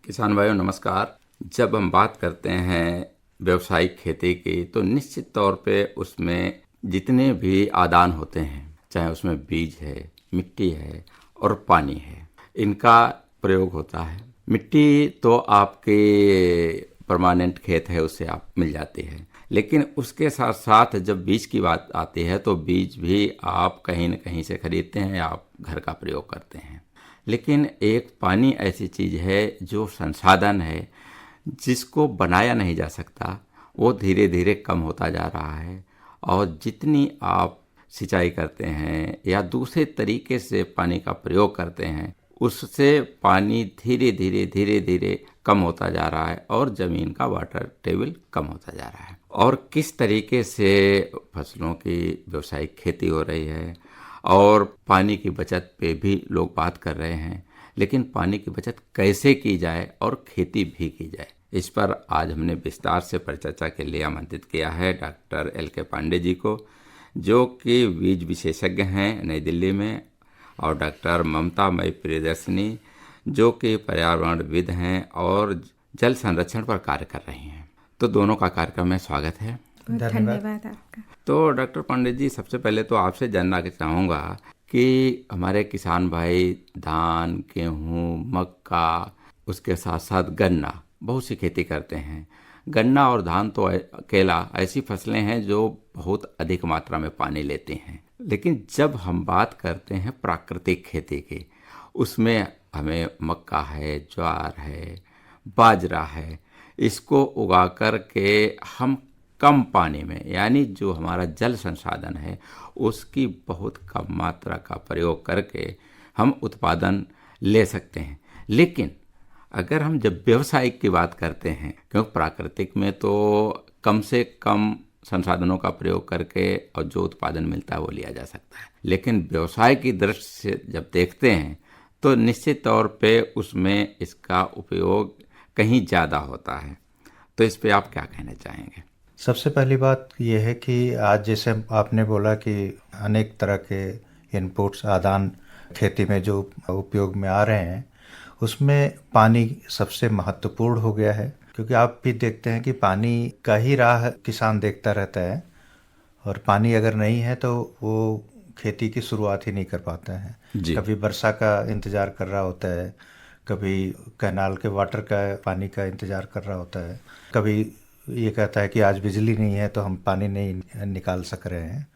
किसान भाइयों नमस्कार। जब हम बात करते हैं व्यावसायिक खेती की तो निश्चित तौर पे उसमें जितने भी आदान होते हैं, चाहे उसमें बीज है, मिट्टी है और पानी है, इनका प्रयोग होता है। मिट्टी तो आपके परमानेंट खेत है उससे आप मिल जाती है, लेकिन उसके साथ साथ जब बीज की बात आती है तो बीज भी आप कहीं न कहीं से खरीदते हैं, आप घर का प्रयोग करते हैं। लेकिन एक पानी ऐसी चीज़ है जो संसाधन है जिसको बनाया नहीं जा सकता, वो धीरे धीरे कम होता जा रहा है। और जितनी आप सिंचाई करते हैं या दूसरे तरीके से पानी का प्रयोग करते हैं, उससे पानी धीरे धीरे कम होता जा रहा है और ज़मीन का वाटर टेबल कम होता जा रहा है। और किस तरीके से फसलों की व्यावसायिक खेती हो रही है और पानी की बचत पे भी लोग बात कर रहे हैं, लेकिन पानी की बचत कैसे की जाए और खेती भी की जाए, इस पर आज हमने विस्तार से परिचर्चा के लिए आमंत्रित किया है डॉक्टर LK पांडे जी को, जो कि बीज विशेषज्ञ हैं नई दिल्ली में, और डॉक्टर ममता मई प्रियदर्शनी जो कि पर्यावरणविद हैं और जल संरक्षण पर कार्य कर रही हैं। तो दोनों का कार्यक्रम में स्वागत है। धन्यवाद आपका। तो डॉक्टर पांडे जी, सबसे पहले तो आपसे जानना चाहूँगा कि हमारे किसान भाई धान, गेहूँ, मक्का, उसके साथ साथ गन्ना, बहुत सी खेती करते हैं। गन्ना और धान तो अकेला ऐसी फसलें हैं जो बहुत अधिक मात्रा में पानी लेती हैं, लेकिन जब हम बात करते हैं प्राकृतिक खेती की, उसमें हमें मक्का है, ज्वार है, बाजरा है, इसको उगा कर के हम कम पानी में, यानी जो हमारा जल संसाधन है उसकी बहुत कम मात्रा का प्रयोग करके हम उत्पादन ले सकते हैं। लेकिन अगर हम जब व्यवसायिक की बात करते हैं, क्योंकि प्राकृतिक में तो कम से कम संसाधनों का प्रयोग करके और जो उत्पादन मिलता है वो लिया जा सकता है, लेकिन व्यवसाय की दृष्टि से जब देखते हैं तो निश्चित तौर पे उसमें इसका उपयोग कहीं ज़्यादा होता है। तो इस पे आप क्या कहना चाहेंगे? सबसे पहली बात यह है कि आज जैसे आपने बोला कि अनेक तरह के इनपुट्स आदान खेती में जो उपयोग में आ रहे हैं, उसमें पानी सबसे महत्वपूर्ण हो गया है, क्योंकि आप भी देखते हैं कि पानी का ही राह किसान देखता रहता है, और पानी अगर नहीं है तो वो खेती की शुरुआत ही नहीं कर पाता है। कभी वर्षा का इंतज़ार कर रहा होता है, कभी कैनाल के वाटर का पानी का इंतज़ार कर रहा होता है, कभी ये कहता है कि आज बिजली नहीं है तो हम पानी नहीं निकाल सक रहे हैं।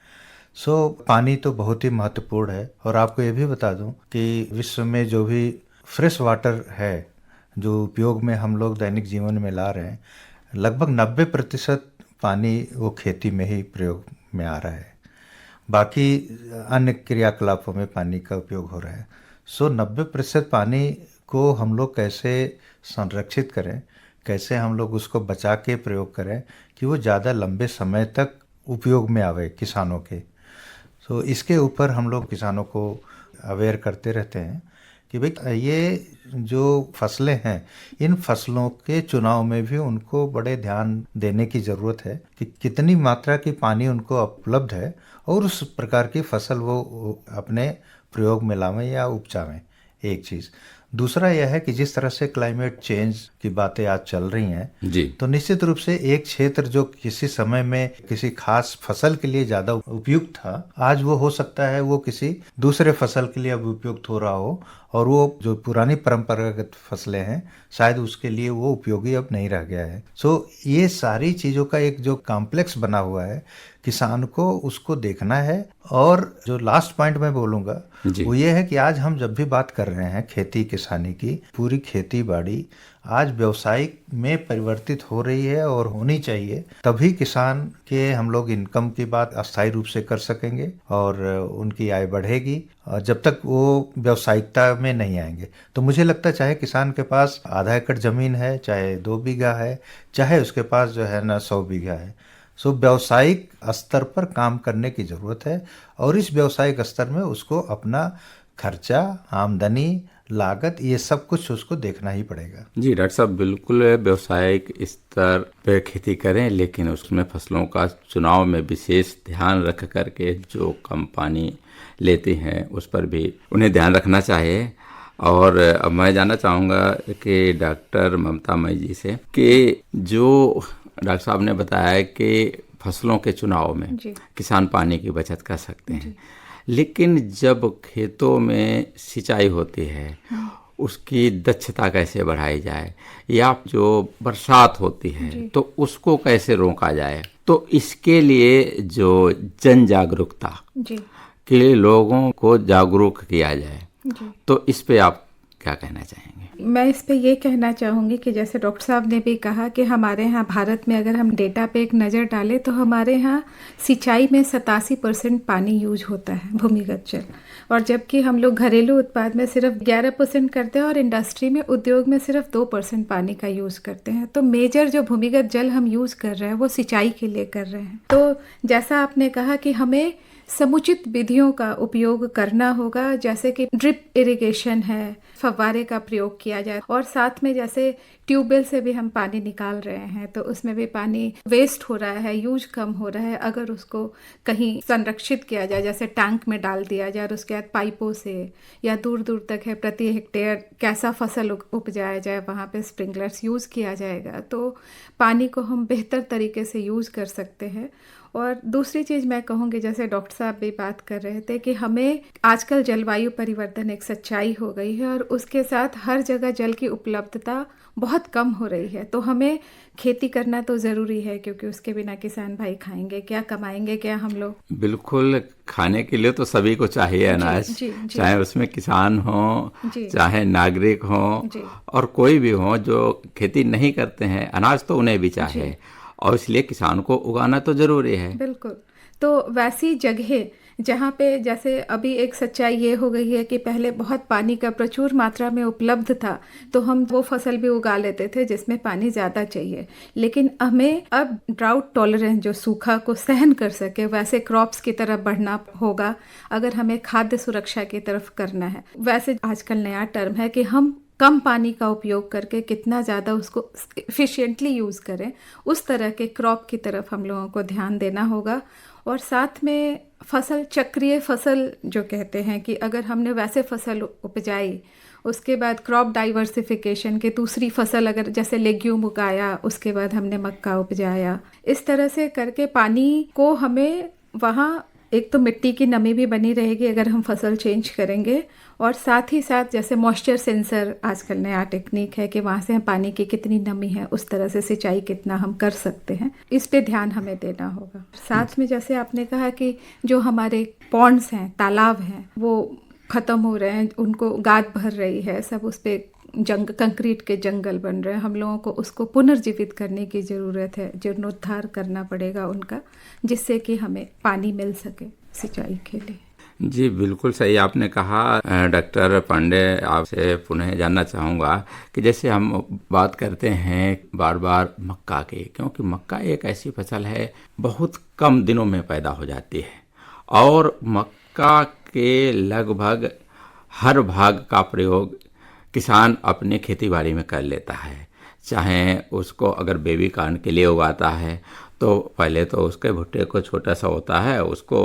पानी तो बहुत ही महत्वपूर्ण है। और आपको ये भी बता दूं कि विश्व में जो भी फ्रेश वाटर है जो उपयोग में हम लोग दैनिक जीवन में ला रहे हैं, लगभग 90% पानी वो खेती में ही प्रयोग में आ रहा है, बाकी अन्य क्रियाकलापों में पानी का उपयोग हो रहा है। 90% पानी को हम लोग कैसे संरक्षित करें, कैसे हम लोग उसको बचा के प्रयोग करें कि वो ज़्यादा लंबे समय तक उपयोग में आवे किसानों के। इसके ऊपर हम लोग किसानों को अवेयर करते रहते हैं कि भाई ये जो फसलें हैं, इन फसलों के चुनाव में भी उनको बड़े ध्यान देने की ज़रूरत है कि कितनी मात्रा की पानी उनको उपलब्ध है और उस प्रकार की फसल वो अपने प्रयोग में लावें या उपजावें, एक चीज़। दूसरा यह है कि जिस तरह से क्लाइमेट चेंज की बातें आज चल रही हैं जी, तो निश्चित रूप से एक क्षेत्र जो किसी समय में किसी खास फसल के लिए ज़्यादा उपयुक्त था, आज वो हो सकता है वो किसी दूसरे फसल के लिए अब उपयुक्त हो रहा हो, और वो जो पुरानी परंपरागत फसलें हैं शायद उसके लिए वो उपयोगी अब नहीं रह गया है। ये सारी चीज़ों का एक जो कॉम्प्लेक्स बना हुआ है, किसान को उसको देखना है। और जो लास्ट पॉइंट मैं बोलूँगा वो ये है कि आज हम जब भी बात कर रहे हैं खेती किसानी की, पूरी खेती बाड़ी आज व्यवसायिक में परिवर्तित हो रही है और होनी चाहिए, तभी किसान के हम लोग इनकम की बात अस्थायी रूप से कर सकेंगे और उनकी आय बढ़ेगी। और जब तक वो व्यावसायिकता में नहीं आएंगे तो मुझे लगता है चाहे किसान के पास आधा एकड़ ज़मीन है, चाहे 2 बीघा है, चाहे उसके पास जो है ना 100 बीघा है, व्यावसायिक स्तर पर काम करने की ज़रूरत है। और इस व्यावसायिक स्तर में उसको अपना खर्चा, आमदनी, लागत, ये सब कुछ उसको देखना ही पड़ेगा। जी डॉक्टर साहब, बिल्कुल व्यावसायिक स्तर पर खेती करें, लेकिन उसमें फसलों का चुनाव में विशेष ध्यान रख करके जो कम पानी लेती हैं उस पर भी उन्हें ध्यान रखना चाहिए। और अब मैं जानना चाहूँगा कि डॉक्टर ममता मई जी से कि जो डॉक्टर साहब ने बताया कि फसलों के चुनाव में किसान पानी की बचत कर सकते हैं, लेकिन जब खेतों में सिंचाई होती है उसकी दक्षता कैसे बढ़ाई जाए, या जो बरसात होती है तो उसको कैसे रोका जाए, तो इसके लिए जो जन जागरूकता के लिए लोगों को जागरूक किया जाए, तो इस पे आप क्या कहना चाहेंगे? मैं इस पे ये कहना चाहूँगी कि जैसे डॉक्टर साहब ने भी कहा कि हमारे यहाँ भारत में अगर हम डेटा पे एक नज़र डालें तो हमारे यहाँ सिंचाई में 87% पानी यूज होता है, भूमिगत जल, और जबकि हम लोग घरेलू उत्पाद में सिर्फ 11% करते हैं और इंडस्ट्री में, उद्योग में सिर्फ 2% पानी का यूज़ करते हैं। तो मेजर जो भूमिगत जल हम यूज़ कर रहे हैं वो सिंचाई के लिए कर रहे हैं। तो जैसा आपने कहा कि हमें समुचित विधियों का उपयोग करना होगा, जैसे कि ड्रिप इरिगेशन है, फव्वारे का प्रयोग किया जाए, और साथ में जैसे ट्यूबवेल से भी हम पानी निकाल रहे हैं तो उसमें भी पानी वेस्ट हो रहा है, यूज कम हो रहा है। अगर उसको कहीं संरक्षित किया जाए, जैसे टैंक में डाल दिया जाए और उसके बाद पाइपों से या दूर दूर तक है प्रति हेक्टेयर कैसा फसल उपजाया जाए, वहाँ पे स्प्रिंकलर्स यूज़ किया जाएगा तो पानी को हम बेहतर तरीके से यूज़ कर सकते हैं। और दूसरी चीज़ मैं कहूँगी, जैसे डॉक्टर साहब भी बात कर रहे थे कि हमें आजकल जलवायु परिवर्तन एक सच्चाई हो गई है और उसके साथ हर जगह जल की उपलब्धता बहुत कम हो रही है। तो हमें खेती करना तो ज़रूरी है, क्योंकि उसके बिना किसान भाई खाएंगे क्या, कमाएंगे क्या हम लोग? बिल्कुल, खाने के लिए तो सभी को चाहिए अनाज, चाहे उसमें किसान हो, चाहे नागरिक हो, और कोई भी हो जो खेती नहीं करते हैं, अनाज तो उन्हें भी चाहिए, और इसलिए किसान को उगाना तो जरूरी है। बिल्कुल। तो वैसी जगह जहाँ पे, जैसे अभी एक सच्चाई ये हो गई है कि पहले बहुत पानी का प्रचुर मात्रा में उपलब्ध था तो हम वो फसल भी उगा लेते थे जिसमें पानी ज़्यादा चाहिए, लेकिन हमें अब ड्राउट टॉलरेंस, जो सूखा को सहन कर सके, वैसे क्रॉप्स की तरफ बढ़ना होगा अगर हमें खाद्य सुरक्षा की तरफ करना है। वैसे आजकल नया टर्म है कि हम कम पानी का उपयोग करके कितना ज़्यादा उसको एफिशिएंटली यूज़ करें, उस तरह के क्रॉप की तरफ हम लोगों को ध्यान देना होगा। और साथ में फसल, चक्रीय फसल जो कहते हैं कि अगर हमने वैसे फसल उपजाई, उसके बाद क्रॉप डाइवर्सिफिकेशन के दूसरी फसल, अगर जैसे लेग्यूम उगाया, उसके बाद हमने मक्का उपजाया, इस तरह से करके पानी को हमें वहाँ, एक तो मिट्टी की नमी भी बनी रहेगी अगर हम फसल चेंज करेंगे, और साथ ही साथ जैसे मॉइस्चर सेंसर आजकल नया टेक्निक है कि वहाँ से हम पानी की कितनी नमी है उस तरह से सिंचाई कितना हम कर सकते हैं, इस पे ध्यान हमें देना होगा। साथ में जैसे आपने कहा कि जो हमारे पॉन्ड्स हैं, तालाब हैं, वो ख़त्म हो रहे हैं, उनको गाद भर रही है, सब उस पर कंक्रीट के जंगल बन रहे हैं, हम लोगों को उसको पुनर्जीवित करने की ज़रूरत है, जीर्णोद्धार करना पड़ेगा उनका, जिससे कि हमें पानी मिल सके सिंचाई के लिए। जी बिल्कुल सही आपने कहा। डॉक्टर पांडे, आपसे पुनः जानना चाहूँगा कि जैसे हम बात करते हैं बार बार मक्का की, क्योंकि मक्का एक ऐसी फसल है बहुत कम दिनों में पैदा हो जाती है, और मक्का के लगभग हर भाग का प्रयोग किसान अपने खेती बाड़ी में कर लेता है। चाहे उसको अगर बेबी कॉर्न के लिए उगाता है तो पहले तो उसके भुट्टे को छोटा सा होता है, उसको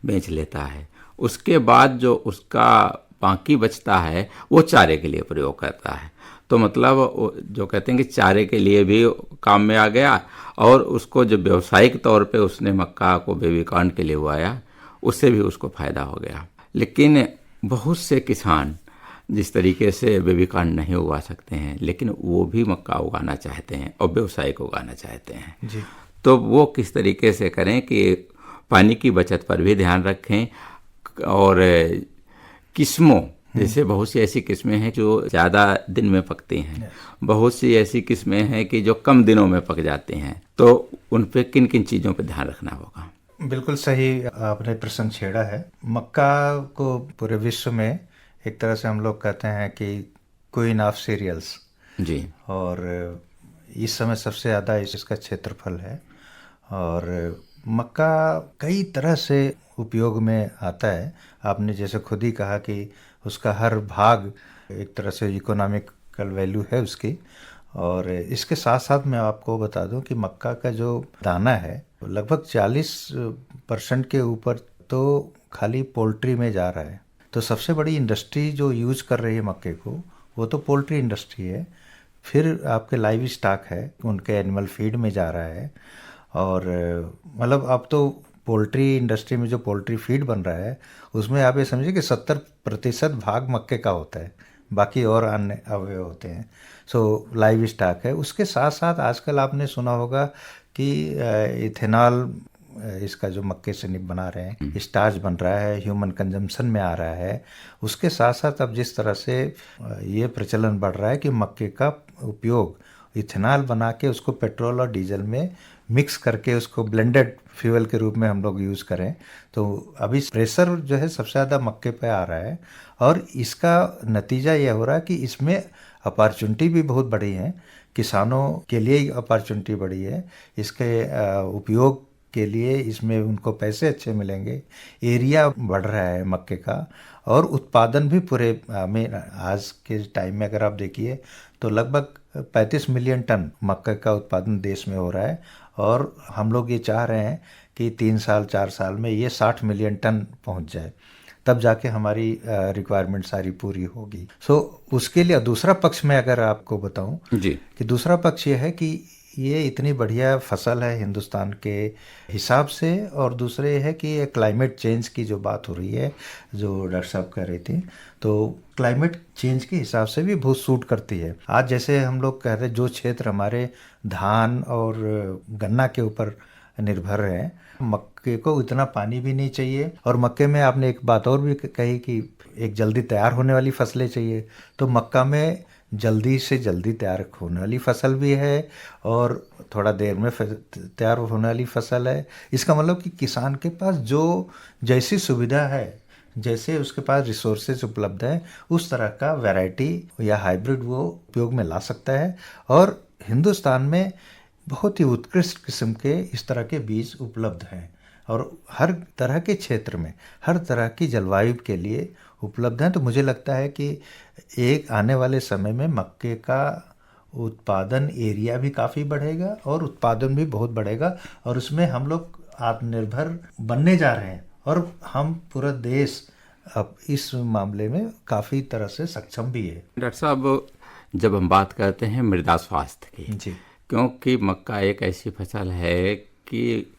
बेच लेता है, उसके बाद जो उसका बाकी बचता है वो चारे के लिए प्रयोग करता है। तो मतलब जो कहते हैं कि चारे के लिए भी काम में आ गया, और उसको जो व्यावसायिक तौर पे उसने मक्का को बेबी कॉर्न के लिए उगाया, उससे भी उसको फ़ायदा हो गया। लेकिन बहुत से किसान जिस तरीके से बेबी कॉर्न नहीं उगा सकते हैं, लेकिन वो भी मक्का उगाना चाहते हैं और व्यावसायिक उगाना चाहते हैं जी। तो वो किस तरीके से करें कि पानी की बचत पर भी ध्यान रखें, और किस्मों, जैसे बहुत सी ऐसी किस्में हैं जो ज़्यादा दिन में पकती हैं, बहुत सी ऐसी किस्में हैं कि जो कम दिनों में पक जाती हैं, तो उन पे किन किन चीज़ों पे ध्यान रखना होगा? बिल्कुल सही आपने प्रसंग छेड़ा है। मक्का को पूरे विश्व में एक तरह से हम लोग कहते हैं कि क्वीन ऑफ सीरियल्स जी, और इस समय सबसे ज़्यादा इसका क्षेत्रफल है, और मक्का कई तरह से उपयोग में आता है। आपने जैसे खुद ही कहा कि उसका हर भाग एक तरह से इकोनॉमिकल वैल्यू है उसकी, और इसके साथ साथ मैं आपको बता दूं कि मक्का का जो दाना है लगभग 40% के ऊपर तो खाली पोल्ट्री में जा रहा है। तो सबसे बड़ी इंडस्ट्री जो यूज कर रही है मक्के को वो तो पोल्ट्री इंडस्ट्री है, फिर आपके लाइव स्टॉक है, उनके एनिमल फीड में जा रहा है। और मतलब अब तो पोल्ट्री इंडस्ट्री में जो पोल्ट्री फीड बन रहा है उसमें आप ये समझिए कि 70% भाग मक्के का होता है, बाकी और अन्य अवयव होते हैं। सो लाइव स्टॉक है। उसके साथ साथ आजकल आपने सुना होगा कि इथेनॉल, इसका जो मक्के से बना रहे हैं, स्टार्च बन रहा है, ह्यूमन कंजम्पशन में आ रहा है। उसके साथ साथ अब जिस तरह से ये प्रचलन बढ़ रहा है कि मक्के का उपयोग इथेनॉल बना के उसको पेट्रोल और डीजल में मिक्स करके उसको ब्लेंडेड फ्यूल के रूप में हम लोग यूज़ करें, तो अभी प्रेशर जो है सबसे ज़्यादा मक्के पे आ रहा है। और इसका नतीजा यह हो रहा है कि इसमें अपॉर्चुनिटी भी बहुत बड़ी है, किसानों के लिए अपॉर्चुनिटी बड़ी है, इसके उपयोग के लिए इसमें उनको पैसे अच्छे मिलेंगे, एरिया बढ़ रहा है मक्के का, और उत्पादन भी पूरे में आज के टाइम में अगर आप देखिए तो लगभग 35 मिलियन टन मक्के का उत्पादन देश में हो रहा है। और हम लोग ये चाह रहे हैं कि 3 साल 4 साल में ये 60 मिलियन टन पहुंच जाए, तब जाके हमारी रिक्वायरमेंट सारी पूरी होगी। सो उसके लिए दूसरा पक्ष में अगर आपको बताऊं जी, कि दूसरा पक्ष ये है कि ये इतनी बढ़िया फसल है हिंदुस्तान के हिसाब से, और दूसरे ये है कि ये क्लाइमेट चेंज की जो बात हो रही है, जो डॉक्टर साहब कह रहे थे, तो क्लाइमेट चेंज के हिसाब से भी बहुत सूट करती है। आज जैसे हम लोग कह रहे हैं जो क्षेत्र हमारे धान और गन्ना के ऊपर निर्भर हैं, मक्के को इतना पानी भी नहीं चाहिए, और मक्के में आपने एक बात और भी कही कि एक जल्दी तैयार होने वाली फसलें चाहिए, तो मक्का में जल्दी से जल्दी तैयार होने वाली फसल भी है और थोड़ा देर में तैयार होने वाली फसल है। इसका मतलब कि किसान के पास जो जैसी सुविधा है, जैसे उसके पास रिसोर्सेज उपलब्ध है, उस तरह का वैरायटी या हाइब्रिड वो उपयोग में ला सकता है। और हिंदुस्तान में बहुत ही उत्कृष्ट किस्म के इस तरह के बीज उपलब्ध हैं, और हर तरह के क्षेत्र में, हर तरह की जलवायु के लिए उपलब्ध हैं। तो मुझे लगता है कि एक आने वाले समय में मक्के का उत्पादन एरिया भी काफ़ी बढ़ेगा और उत्पादन भी बहुत बढ़ेगा, और उसमें हम लोग आत्मनिर्भर बनने जा रहे हैं, और हम पूरा देश अब इस मामले में काफ़ी तरह से सक्षम भी है। डॉक्टर साहब, जब हम बात करते हैं मृदा स्वास्थ्य की, जी, क्योंकि मक्का एक ऐसी फसल है कि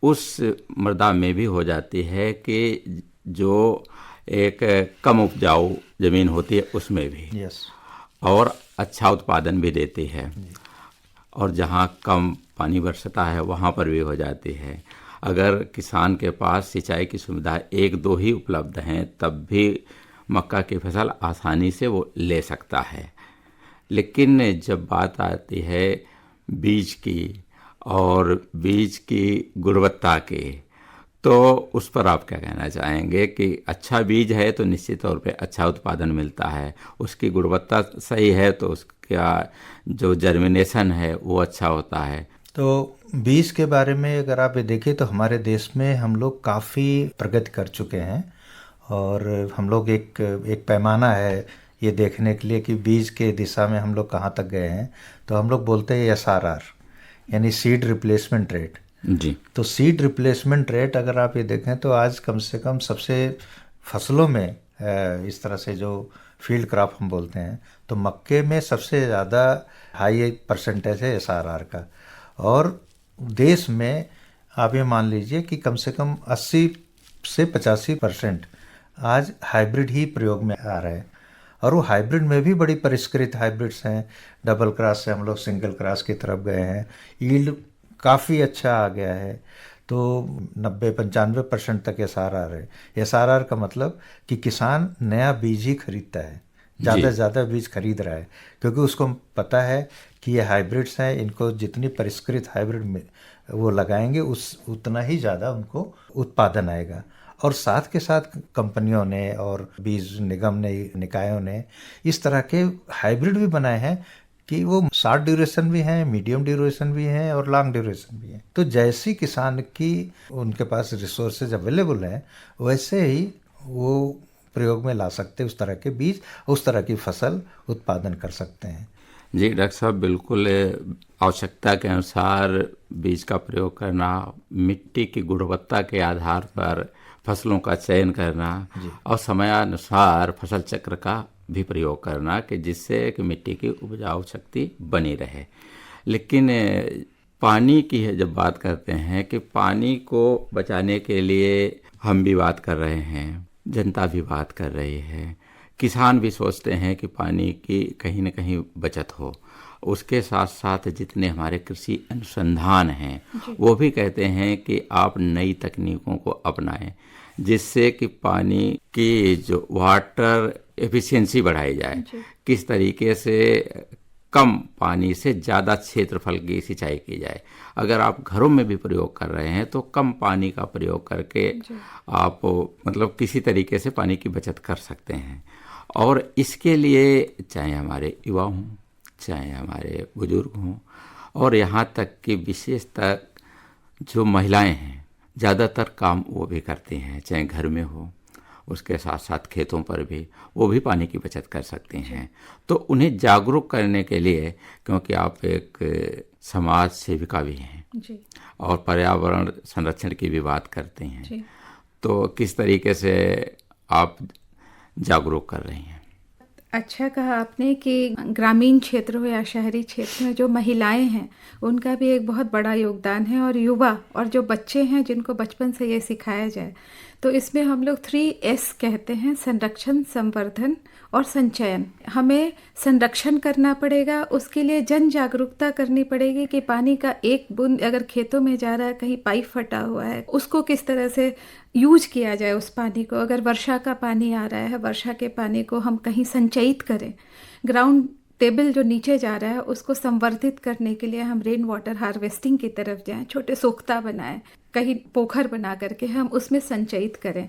उस मृदा में भी हो जाती है कि जो एक कम उपजाऊ ज़मीन होती है उसमें भी, यस, और अच्छा उत्पादन भी देती है, और जहाँ कम पानी बरसता है वहाँ पर भी हो जाती है। अगर किसान के पास सिंचाई की सुविधा 1-2 ही उपलब्ध हैं तब भी मक्का की फसल आसानी से वो ले सकता है। लेकिन जब बात आती है बीज की और बीज की गुणवत्ता की, तो उस पर आप क्या कहना चाहेंगे कि अच्छा बीज है तो निश्चित तौर पे अच्छा उत्पादन मिलता है, उसकी गुणवत्ता सही है तो उसका जो जर्मिनेशन है वो अच्छा होता है। तो बीज के बारे में अगर आप ये देखें तो हमारे देश में हम लोग काफ़ी प्रगति कर चुके हैं, और हम लोग एक पैमाना है ये देखने के लिए कि बीज के दिशा में हम लोग कहाँ तक गए हैं। तो हम लोग बोलते हैं SRR, यानी सीड रिप्लेसमेंट रेट। जी, तो सीड रिप्लेसमेंट रेट अगर आप ये देखें तो आज कम से कम सबसे फसलों में इस तरह से जो फील्ड क्रॉप हम बोलते हैं, तो मक्के में सबसे ज़्यादा हाई परसेंटेज है SRR का। और देश में आप ये मान लीजिए कि कम से कम 80 से 85% आज हाइब्रिड ही प्रयोग में आ रहा है, और वो हाइब्रिड में भी बड़ी परिष्कृत हाइब्रिड्स हैं। डबल क्रॉस से हम लोग सिंगल क्रॉस की तरफ गए हैं, यील्ड काफ़ी अच्छा आ गया है, तो 90-95% तक SRR है। SRR का मतलब कि किसान नया बीज ही खरीदता है, ज़्यादा से ज़्यादा बीज खरीद रहा है, क्योंकि उसको पता है कि ये हाइब्रिड्स हैं, इनको जितनी परिष्कृत हाइब्रिड में वो लगाएंगे उतना ही ज़्यादा उनको उत्पादन आएगा। और साथ के साथ कंपनियों ने और बीज निगम ने, निकायों ने इस तरह के हाइब्रिड भी बनाए हैं कि वो शॉर्ट ड्यूरेशन भी हैं, मीडियम ड्यूरेशन भी हैं और लॉन्ग ड्यूरेशन भी हैं। तो जैसी किसान की उनके पास रिसोर्सेज अवेलेबल हैं, वैसे ही वो प्रयोग में ला सकते हैं उस तरह के बीज, उस तरह की फसल उत्पादन कर सकते हैं। जी डॉक्टर साहब, बिल्कुल आवश्यकता के अनुसार बीज का प्रयोग करना, मिट्टी की गुणवत्ता के आधार पर फसलों का चयन करना और समयानुसार फसल चक्र का भी प्रयोग करना कि जिससे कि मिट्टी की उपजाऊ शक्ति बनी रहे। लेकिन पानी की जब बात करते हैं कि पानी को बचाने के लिए हम भी बात कर रहे हैं, जनता भी बात कर रही है, किसान भी सोचते हैं कि पानी की कहीं न कहीं बचत हो। उसके साथ साथ जितने हमारे कृषि अनुसंधान हैं वो भी कहते हैं कि आप नई तकनीकों को अपनाएं जिससे कि पानी की जो वाटर एफिशिएंसी बढ़ाई जाए, किस तरीके से कम पानी से ज़्यादा क्षेत्रफल की सिंचाई की जाए। अगर आप घरों में भी प्रयोग कर रहे हैं तो कम पानी का प्रयोग करके आप मतलब किसी तरीके से पानी की बचत कर सकते हैं। और इसके लिए चाहे हमारे युवा हों, चाहे हमारे बुजुर्ग हों और यहाँ तक कि विशेषतः जो महिलाएं हैं ज़्यादातर काम वो भी करती हैं, चाहे घर में हो, उसके साथ साथ खेतों पर भी वो भी पानी की बचत कर सकती हैं। तो उन्हें जागरूक करने के लिए, क्योंकि आप एक समाज सेविका भी हैं जी। और पर्यावरण संरक्षण की भी बात करते हैं जी। तो किस तरीके से आप जागरूक कर रही हैं? अच्छा कहा आपने कि ग्रामीण क्षेत्र हो या शहरी क्षेत्र में जो महिलाएं हैं उनका भी एक बहुत बड़ा योगदान है, और युवा और जो बच्चे हैं जिनको बचपन से ये सिखाया जाए। तो इसमें हम लोग 3S कहते हैं, संरक्षण, संवर्धन और संचयन। हमें संरक्षण करना पड़ेगा, उसके लिए जन जागरूकता करनी पड़ेगी कि पानी का एक बूंद अगर खेतों में जा रहा है, कहीं पाइप फटा हुआ है, उसको किस तरह से यूज किया जाए उस पानी को। अगर वर्षा का पानी आ रहा है, वर्षा के पानी को हम कहीं संचयित करें। ग्राउंड टेबल जो नीचे जा रहा है उसको संवर्धित करने के लिए हम रेन वाटर हार्वेस्टिंग की तरफ जाएं, छोटे सोख्ता बनाएं, कहीं पोखर बना करके हम उसमें संचयित करें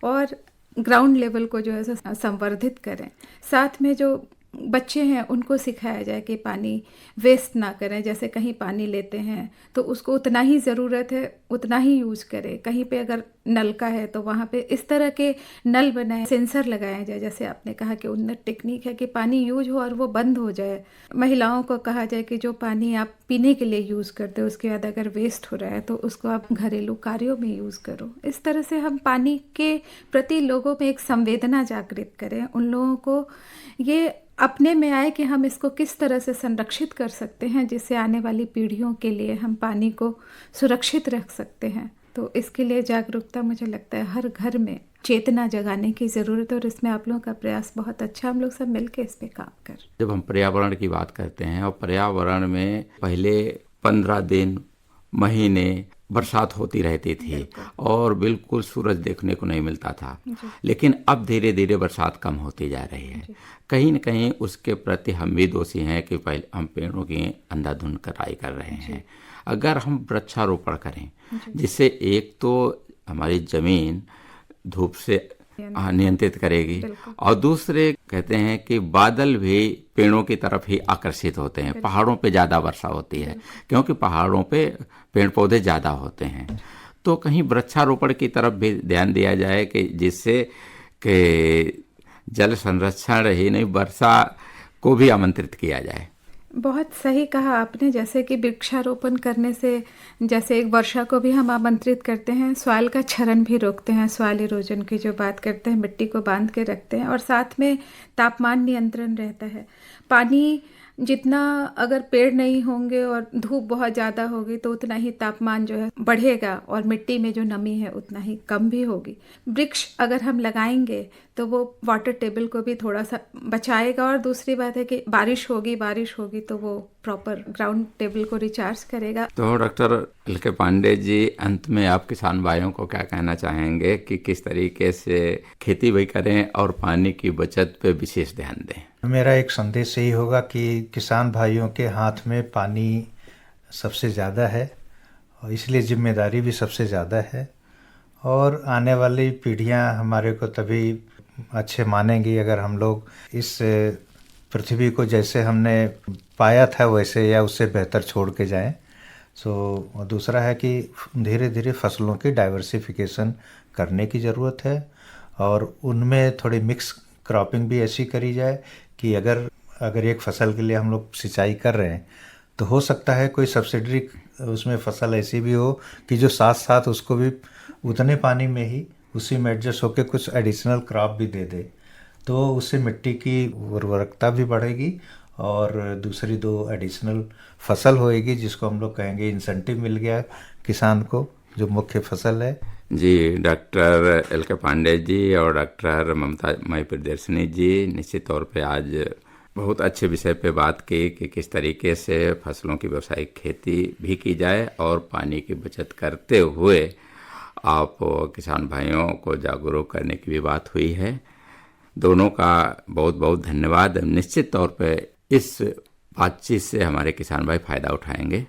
और ग्राउंड लेवल को जो है संवर्धित करें। साथ में जो बच्चे हैं उनको सिखाया जाए कि पानी वेस्ट ना करें। जैसे कहीं पानी लेते हैं तो उसको उतना ही ज़रूरत है उतना ही यूज करें। कहीं पे अगर नल का है तो वहाँ पे इस तरह के नल बनाए, सेंसर लगाया जाए। जैसे आपने कहा कि उन्नत टेक्निक है कि पानी यूज हो और वो बंद हो जाए। महिलाओं को कहा जाए कि जो पानी आप पीने के लिए यूज़ करते हो उसके बाद अगर वेस्ट हो रहा है तो उसको आप घरेलू कार्यों में यूज़ करो। इस तरह से हम पानी के प्रति लोगों में एक संवेदना जागृत करें, उन लोगों को ये अपने में आए कि हम इसको किस तरह से संरक्षित कर सकते हैं जिससे आने वाली पीढ़ियों के लिए हम पानी को सुरक्षित रख सकते हैं। तो इसके लिए जागरूकता मुझे लगता है हर घर में चेतना जगाने की ज़रूरत है, और इसमें आप लोगों का प्रयास बहुत अच्छा, हम लोग सब मिलकर इस पे काम कर। जब हम पर्यावरण की बात करते हैं और पर्यावरण में पहले 15 दिन, महीने बरसात होती रहती थी और बिल्कुल सूरज देखने को नहीं मिलता था, लेकिन अब धीरे धीरे बरसात कम होती जा रही है। कहीं न कहीं उसके प्रति हम भी दोषी हैं कि पहले हम पेड़ों की अंधाधुंध कटाई कर रहे हैं। अगर हम वृक्षारोपण करें जिससे एक तो हमारी जमीन धूप से नियंत्रित करेगी और दूसरे कहते हैं कि बादल भी पेड़ों की तरफ ही आकर्षित होते हैं। पहाड़ों पे ज़्यादा वर्षा होती है क्योंकि पहाड़ों पे पेड़ पौधे ज़्यादा होते हैं। तो कहीं वृक्षारोपण की तरफ भी ध्यान दिया जाए कि जिससे कि जल संरक्षण ही नहीं वर्षा को भी आमंत्रित किया जाए। बहुत सही कहा आपने। जैसे कि वृक्षारोपण करने से जैसे एक वर्षा को भी हम आमंत्रित करते हैं, सॉइल का क्षरण भी रोकते हैं, सॉइल इरोजन की जो बात करते हैं, मिट्टी को बांध के रखते हैं, और साथ में तापमान नियंत्रण रहता है। पानी जितना अगर पेड़ नहीं होंगे और धूप बहुत ज़्यादा होगी तो उतना ही तापमान जो है बढ़ेगा और मिट्टी में जो नमी है उतना ही कम भी होगी। वृक्ष अगर हम लगाएंगे तो वो वाटर टेबल को भी थोड़ा सा बचाएगा, और दूसरी बात है कि बारिश होगी तो वो प्रॉपर ग्राउंड टेबल को रिचार्ज करेगा। तो डॉक्टर एल.के. पांडे जी, अंत में आप किसान भाइयों को क्या कहना चाहेंगे कि किस तरीके से खेती भी करें और पानी की बचत पे विशेष ध्यान दें? मेरा एक संदेश यही होगा कि किसान भाइयों के हाथ में पानी सबसे ज़्यादा है और इसलिए जिम्मेदारी भी सबसे ज़्यादा है, और आने वाली पीढ़ियां हमारे को तभी अच्छे मानेंगी अगर हम लोग इस पृथ्वी को जैसे हमने पाया था वैसे या उससे बेहतर छोड़ के जाएं। सो दूसरा है कि धीरे धीरे फसलों की डाइवर्सिफिकेशन करने की ज़रूरत है, और उनमें थोड़ी मिक्स क्रॉपिंग भी ऐसी करी जाए कि अगर एक फसल के लिए हम लोग सिंचाई कर रहे हैं तो हो सकता है कोई सब्सिडरी उसमें फसल ऐसी भी हो कि जो साथ साथ उसको भी उतने पानी में ही उसी में एडजस्ट होकर कुछ एडिशनल क्रॉप भी दे दे, तो उससे मिट्टी की उर्वरकता भी बढ़ेगी और दूसरी 2 एडिशनल फसल होएगी, जिसको हम लोग कहेंगे इंसेंटिव मिल गया किसान को, जो मुख्य फसल है। जी, डॉक्टर एल के पांडे जी और डॉक्टर ममता मई प्रियदर्शनी जी, निश्चित तौर पे आज बहुत अच्छे विषय पे बात की कि किस तरीके से फसलों की व्यावसायिक खेती भी की जाए और पानी की बचत करते हुए आप किसान भाइयों को जागरूक करने की भी बात हुई है। दोनों का बहुत बहुत धन्यवाद। निश्चित तौर पे इस बातचीत से हमारे किसान भाई फायदा उठाएंगे।